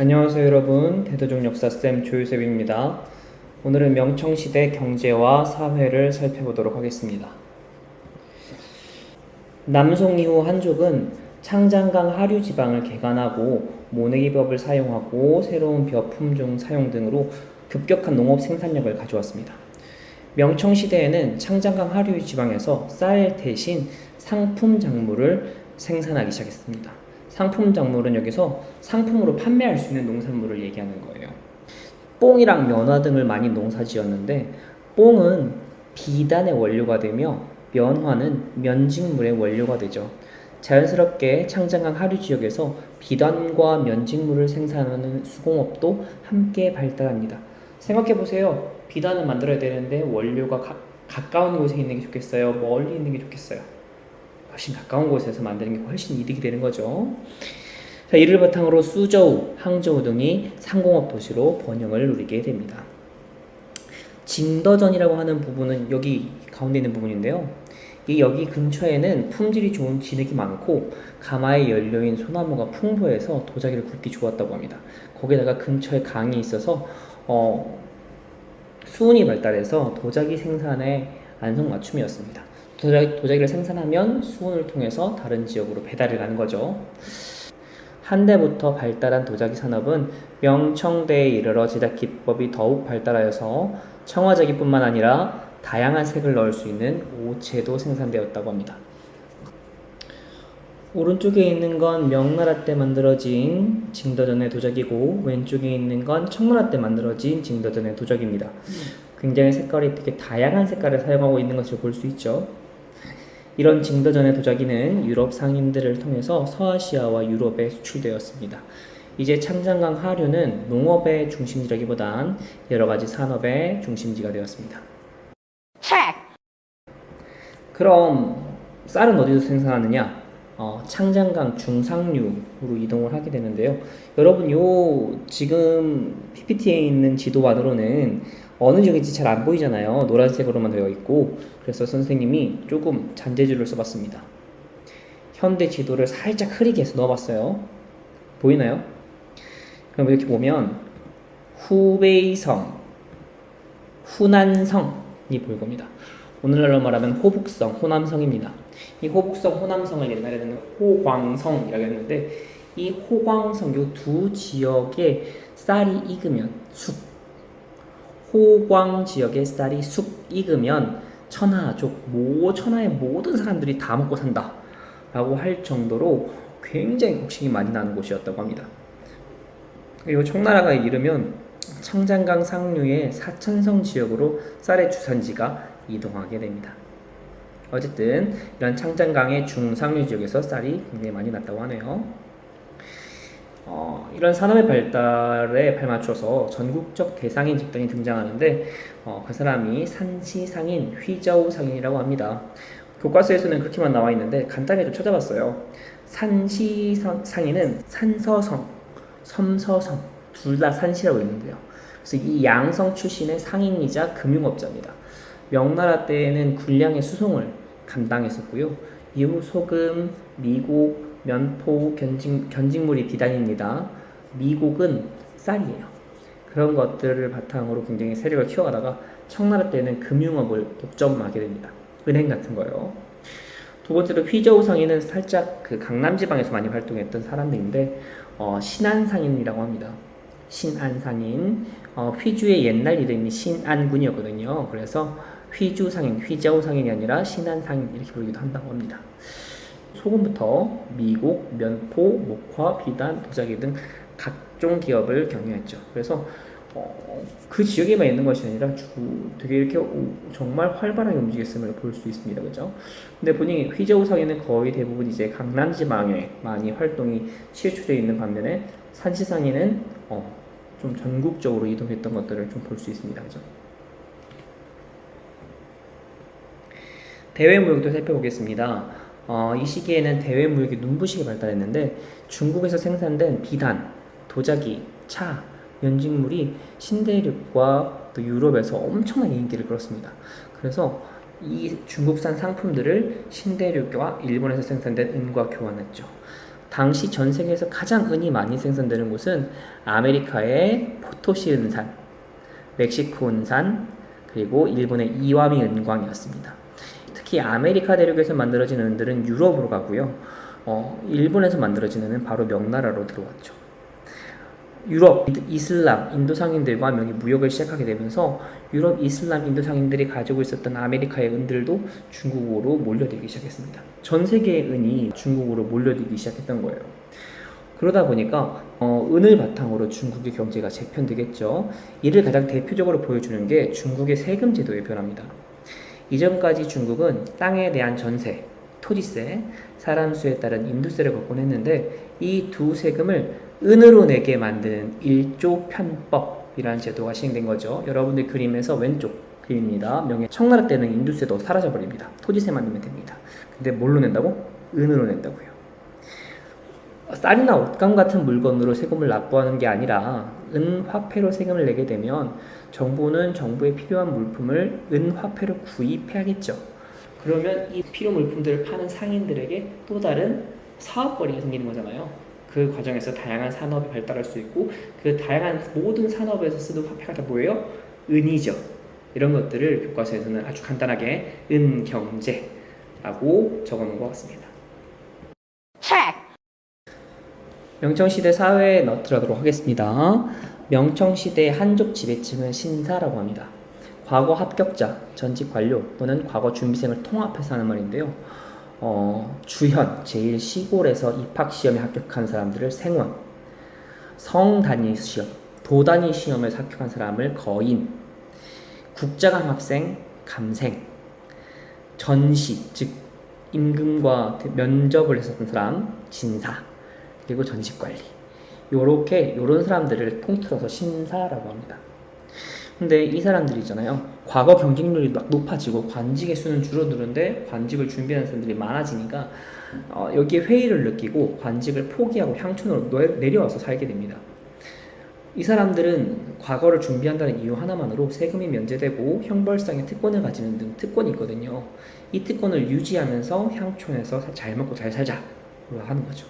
안녕하세요 여러분, 대도적 역사쌤 조유셉입니다. 오늘은 명청시대 경제와 사회를 살펴보도록 하겠습니다. 남송 이후 한족은 창장강 하류 지방을 개간하고 모내기법을 사용하고 새로운 벼 품종 사용 등으로 급격한 농업 생산력을 가져왔습니다. 명청시대에는 창장강 하류 지방에서 쌀 대신 상품 작물을 생산하기 시작했습니다. 상품 작물은 여기서 상품으로 판매할 수 있는 농산물을 얘기하는 거예요. 뽕이랑 면화 등을 많이 농사지었는데 뽕은 비단의 원료가 되며 면화는 면직물의 원료가 되죠. 자연스럽게 창장강 하류 지역에서 비단과 면직물을 생산하는 수공업도 함께 발달합니다. 생각해보세요. 비단을 만들어야 되는데 원료가 가까운 곳에 있는 게 좋겠어요? 멀리 있는 게 좋겠어요? 훨씬 가까운 곳에서 만드는 게 훨씬 이득이 되는 거죠. 자, 이를 바탕으로 수저우, 항저우 등이 상공업 도시로 번영을 누리게 됩니다. 진더전이라고 하는 부분은 여기 가운데 있는 부분인데요. 여기 근처에는 품질이 좋은 진흙이 많고 가마에 연료인 소나무가 풍부해서 도자기를 굽기 좋았다고 합니다. 거기다가 근처에 강이 있어서 수은이 발달해서 도자기 생산의 안성맞춤이었습니다. 도자기를 생산하면 수은을 통해서 다른 지역으로 배달을 가는 거죠. 한때부터 발달한 도자기 산업은 명청대에 이르러 제작 기법이 더욱 발달하여서 청화자기뿐만 아니라 다양한 색을 넣을 수 있는 오체도 생산되었다고 합니다. 오른쪽에 있는 건 명나라 때 만들어진 징더전의 도자기고 왼쪽에 있는 건 청나라 때 만들어진 징더전의 도자기입니다. 굉장히 색깔이 되게 다양한 색깔을 사용하고 있는 것을 볼 수 있죠. 이런 징더전의 도자기는 유럽 상인들을 통해서 서아시아와 유럽에 수출되었습니다. 이제 창장강 하류는 농업의 중심지라기보단 여러가지 산업의 중심지가 되었습니다. 그럼 쌀은 어디서 생산하느냐? 창장강 중상류로 이동을 하게 되는데요. 여러분 지금 PPT에 있는 지도만으로는 어느 지역인지 잘 안 보이잖아요. 노란색으로만 되어 있고. 그래서 선생님이 조금 잔재주를 써봤습니다. 현대 지도를 살짝 흐리게 해서 넣어봤어요. 보이나요? 그럼 이렇게 보면 후베이성, 후난성이 보일 겁니다. 오늘날로 말하면 호북성, 호남성입니다. 이 호북성, 호남성을 옛날에는 호광성이라고 했는데 이 호광성, 이 두 지역에 쌀이 익으면 호광 지역의 쌀이 쑥 익으면 천하의 모든 사람들이 다 먹고 산다 라고 할 정도로 굉장히 곡식이 많이 나는 곳이었다고 합니다. 그리고 청나라가 이르면 창장강 상류의 사천성 지역으로 쌀의 주산지가 이동하게 됩니다. 어쨌든 이런 창장강의 중상류 지역에서 쌀이 굉장히 많이 났다고 하네요. 이런 산업의 발달에 발맞춰서 전국적 대상인 집단이 등장하는데 그 사람이 산시상인, 휘저우상인이라고 합니다. 교과서에서는 그렇게만 나와 있는데 간단히 좀 찾아봤어요. 산시상인은 산서성, 섬서성 둘 다 산시라고 있는데요. 그래서 이 양성 출신의 상인이자 금융업자입니다. 명나라 때에는 군량의 수송을 감당했었고요. 이후 소금, 미국, 면포, 견직물이 비단입니다. 미국은 쌀이에요. 그런 것들을 바탕으로 굉장히 세력을 키워가다가 청나라 때는 금융업을 독점하게 됩니다. 은행 같은 거요. 두 번째로 휘저우상인은 살짝 그 강남지방에서 많이 활동했던 사람들인데 신안상인이라고 합니다. 신안상인, 휘주의 옛날 이름이 신안군이었거든요. 그래서 휘주상인, 휘저우상인이 아니라 신안상인 이렇게 부르기도 한다고 합니다. 소금부터 미국, 면포, 목화, 비단, 도자기 등 각종 기업을 경영했죠. 그래서 그 지역에만 있는 것이 아니라 되게 이렇게 정말 활발하게 움직였음을 볼 수 있습니다. 그죠? 근데 보니 휘저우상에는 거의 대부분 이제 강남 지방에 많이 활동이 치우쳐져 있는 반면에 산시상에는 좀 전국적으로 이동했던 것들을 좀 볼 수 있습니다. 그죠? 대외무역도 살펴보겠습니다. 이 시기에는 대외무역이 눈부시게 발달했는데 중국에서 생산된 비단, 도자기, 차, 면직물이 신대륙과 또 유럽에서 엄청나게 인기를 끌었습니다. 그래서 이 중국산 상품들을 신대륙과 일본에서 생산된 은과 교환했죠. 당시 전 세계에서 가장 은이 많이 생산되는 곳은 아메리카의 포토시 은산, 멕시코 은산, 그리고 일본의 이와미 은광이었습니다. 특히 아메리카 대륙에서 만들어진 은들은 유럽으로 가고요. 일본에서 만들어진 은은 바로 명나라로 들어왔죠. 유럽, 이슬람, 인도 상인들과 명의 무역을 시작하게 되면서 유럽, 이슬람, 인도 상인들이 가지고 있었던 아메리카의 은들도 중국으로 몰려들기 시작했습니다. 전 세계의 은이 중국으로 몰려들기 시작했던 거예요. 그러다 보니까 은을 바탕으로 중국의 경제가 재편되겠죠. 이를 가장 대표적으로 보여주는 게 중국의 세금 제도의 변화입니다. 이전까지 중국은 땅에 대한 전세, 토지세, 사람 수에 따른 인도세를 걷곤 했는데 이 두 세금을 은으로 내게 만드는 일조 편법이라는 제도가 시행된 거죠. 여러분들 그림에서 왼쪽 그림입니다. 청나라 때는 인도세도 사라져 버립니다. 토지세만 내면 됩니다. 근데 뭘로 낸다고? 은으로 낸다고요. 쌀이나 옷감 같은 물건으로 세금을 납부하는 게 아니라 은화폐로 세금을 내게 되면 정부는 정부에 필요한 물품을 은화폐로 구입해야겠죠. 그러면 이 필요 물품들을 파는 상인들에게 또 다른 사업거리가 생기는 거잖아요. 그 과정에서 다양한 산업이 발달할 수 있고 그 다양한 모든 산업에서 쓰는 화폐가 다 뭐예요? 은이죠. 이런 것들을 교과서에서는 아주 간단하게 은경제라고 적어놓은 것 같습니다. 명청시대 사회에 들어가도록 하겠습니다. 명청시대의 한족 지배층은 신사라고 합니다. 과거 합격자, 전직 관료 또는 과거 준비생을 통합해서 하는 말인데요. 주현, 제일 시골에서 입학시험에 합격한 사람들을 생원, 성단위 시험, 도단위 시험에서 합격한 사람을 거인, 국자감 학생, 감생, 전시, 즉 임금과 면접을 했었던 사람, 진사, 그리고 전직관리. 요런 사람들을 통틀어서 신사라고 합니다. 근데 이 사람들이 있잖아요. 과거 경쟁률이 막 높아지고 관직의 수는 줄어드는데 관직을 준비하는 사람들이 많아지니까 여기에 회의를 느끼고 관직을 포기하고 향촌으로 내려와서 살게 됩니다. 이 사람들은 과거를 준비한다는 이유 하나만으로 세금이 면제되고 형벌상의 특권을 가지는 등 특권이 있거든요. 이 특권을 유지하면서 향촌에서 잘 먹고 잘 살자고 하는 거죠.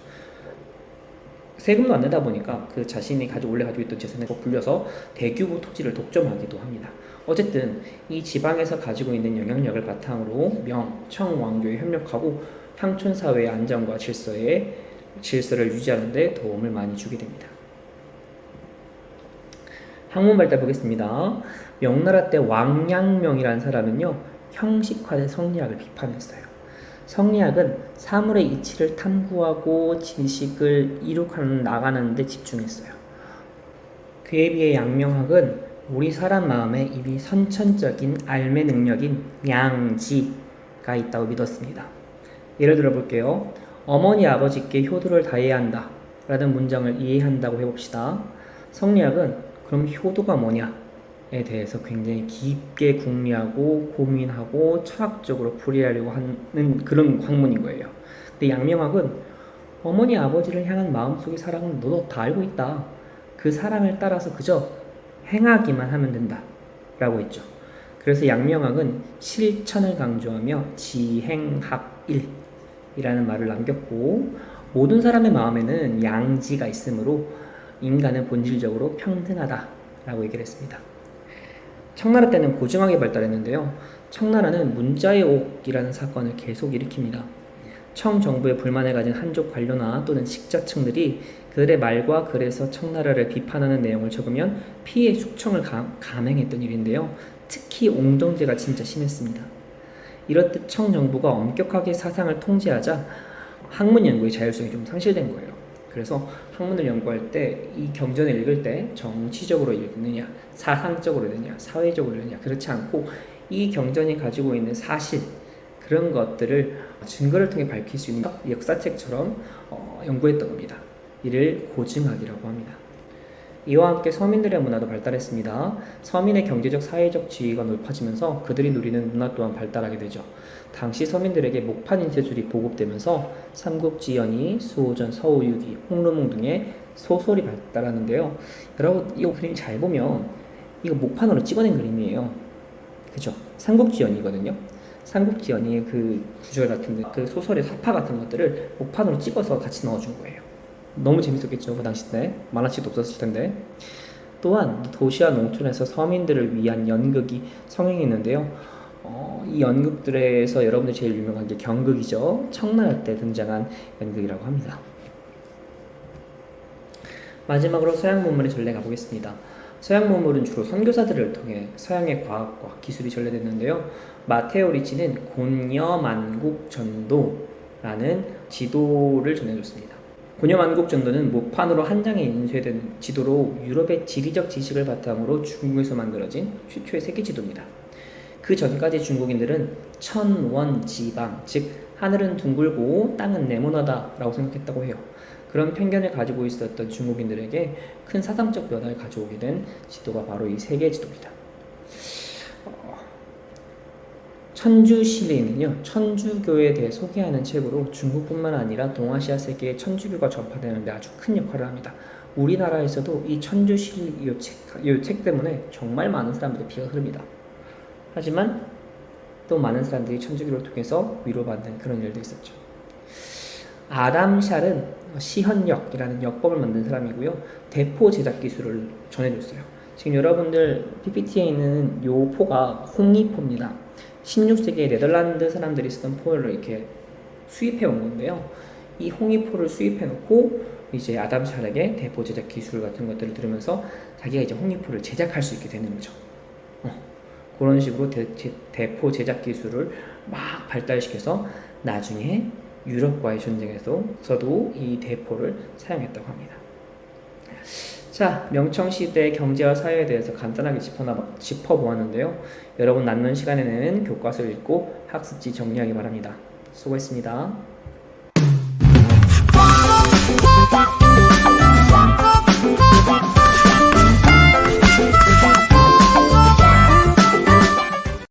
세금도 안 내다 보니까 그 자신이 원래 가지고 있던 재산을 불려서 대규모 토지를 독점하기도 합니다. 어쨌든 이 지방에서 가지고 있는 영향력을 바탕으로 명, 청, 왕조에 협력하고 향촌 사회의 안정과 질서를 유지하는 데 도움을 많이 주게 됩니다. 학문 발달 보겠습니다. 명나라 때 왕양명이라는 사람은요, 형식화된 성리학을 비판했어요. 성리학은 사물의 이치를 탐구하고 지식을 나가는 데 집중했어요. 그에 비해 양명학은 우리 사람 마음에 이미 선천적인 알매 능력인 양지가 있다고 믿었습니다. 예를 들어 볼게요. 어머니 아버지께 효도를 다해야 한다 라는 문장을 이해한다고 해봅시다. 성리학은 그럼 효도가 뭐냐? 에 대해서 굉장히 깊게 궁리하고 고민하고 철학적으로 풀이하려고 하는 그런 학문인 거예요. 근데 양명학은 어머니 아버지를 향한 마음속의 사랑은 너도 다 알고 있다. 그 사랑을 따라서 그저 행하기만 하면 된다 라고 했죠. 그래서 양명학은 실천을 강조하며 지행합일이라는 말을 남겼고 모든 사람의 마음에는 양지가 있으므로 인간은 본질적으로 평등하다 라고 얘기를 했습니다. 청나라 때는 고증학이 발달했는데요. 청나라는 문자의 옥이라는 사건을 계속 일으킵니다. 청 정부에 불만을 가진 한족 관료나 또는 식자층들이 그들의 말과 글에서 청나라를 비판하는 내용을 적으면 피해 숙청을 감행했던 일인데요. 특히 옹정제가 진짜 심했습니다. 이렇듯 청 정부가 엄격하게 사상을 통제하자 학문 연구의 자율성이 좀 상실된 거예요. 그래서 학문을 연구할 때 이 경전을 읽을 때 정치적으로 읽느냐, 사상적으로 읽느냐, 사회적으로 읽느냐 그렇지 않고 이 경전이 가지고 있는 사실 그런 것들을 증거를 통해 밝힐 수 있는 역사책처럼 연구했던 겁니다. 이를 고증학이라고 합니다. 이와 함께 서민들의 문화도 발달했습니다. 서민의 경제적, 사회적 지위가 높아지면서 그들이 누리는 문화 또한 발달하게 되죠. 당시 서민들에게 목판 인쇄술이 보급되면서 삼국지연이, 수호전, 서우유기, 홍루몽 등의 소설이 발달하는데요. 여러분 이 그림 잘 보면 이거 목판으로 찍어낸 그림이에요. 그죠? 삼국지연이거든요. 삼국지 연의의 그 구절 같은 그 소설의 사파 같은 것들을 목판으로 찍어서 같이 넣어준 거예요. 너무 재밌었겠죠, 그 당시 때. 만화책도 없었을 텐데. 또한 도시와 농촌에서 서민들을 위한 연극이 성행했는데요. 이 연극들에서 여러분들 제일 유명한 게 경극이죠. 청나라 때 등장한 연극이라고 합니다. 마지막으로 서양 문물의 전례 가보겠습니다. 서양 문물은 주로 선교사들을 통해 서양의 과학과 기술이 전래됐는데요. 마테오 리치는 곤여만국전도라는 지도를 전해줬습니다. 곤여만국전도는 목판으로 한 장에 인쇄된 지도로 유럽의 지리적 지식을 바탕으로 중국에서 만들어진 최초의 세계 지도입니다. 그 전까지 중국인들은 천원지방, 즉 하늘은 둥글고 땅은 네모나다 라고 생각했다고 해요. 그런 편견을 가지고 있었던 중국인들에게 큰 사상적 변화를 가져오게 된 지도가 바로 이 세계 지도입니다. 천주시리는요, 천주교에 대해 소개하는 책으로 중국뿐만 아니라 동아시아 세계에 천주교가 전파되는 데 아주 큰 역할을 합니다. 우리나라에서도 이 천주시리 이 책 때문에 정말 많은 사람들의 피가 흐릅니다. 하지만 또 많은 사람들이 천주교를 통해서 위로받는 그런 일도 있었죠. 아담 샬은 시현역이라는 역법을 만든 사람이고요. 대포 제작 기술을 전해줬어요. 지금 여러분들 PPT에 있는 요 포가 홍이포입니다. 16세기에 네덜란드 사람들이 쓰던 포를 이렇게 수입해 온 건데요. 이 홍이포를 수입해 놓고 이제 아담 샬에게 대포 제작 기술 같은 것들을 들으면서 자기가 이제 홍이포를 제작할 수 있게 되는 거죠. 그런 식으로 대포 제작 기술을 막 발달시켜서 나중에 유럽과의 전쟁에서도 이 대포를 사용했다고 합니다. 자, 명청시대 경제와 사회에 대해서 간단하게 짚어보았는데요. 여러분 남는 시간에는 교과서를 읽고 학습지 정리하기 바랍니다. 수고했습니다.